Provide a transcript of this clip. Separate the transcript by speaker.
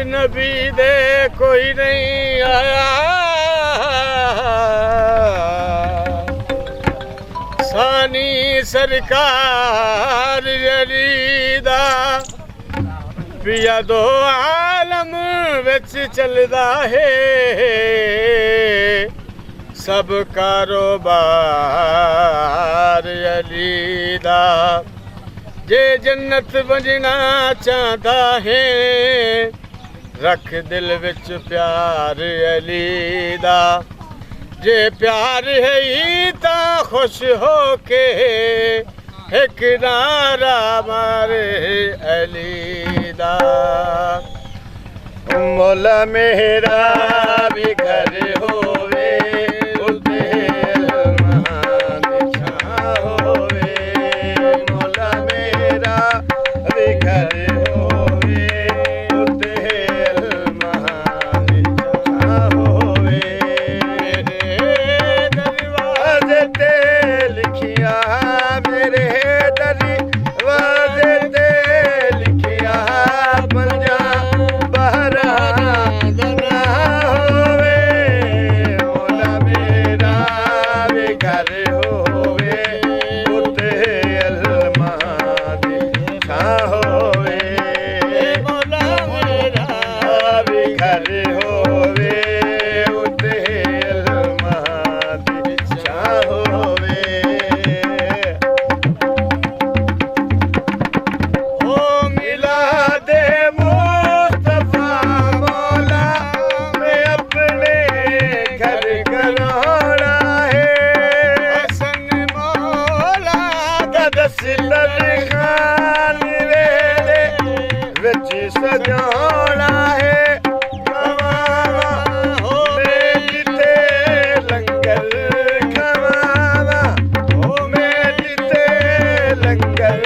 Speaker 1: नबी दे कोई नहीं आया, सानी सरकार अलीदा पिया दो आलम विच चलदा है, सब कारोबार अलीदा। जे जन्नत वजना चाहता है, रख दिल विच प्यार अलीदा। जे प्यार है ही ता खुश हो के एक नारा मारे अलीदा। मौला मेरा भी घर होवे, उते अलमान छां होवे। मौला मेरा भी घर होवे, उते अलमान छां होवे। मेरे दरवाजे ते लिखिया, मेरे दरवाजे ते लिखिया, पंजा सजाना है मैं जिते लंगर खवावा, मैं जिते लंगर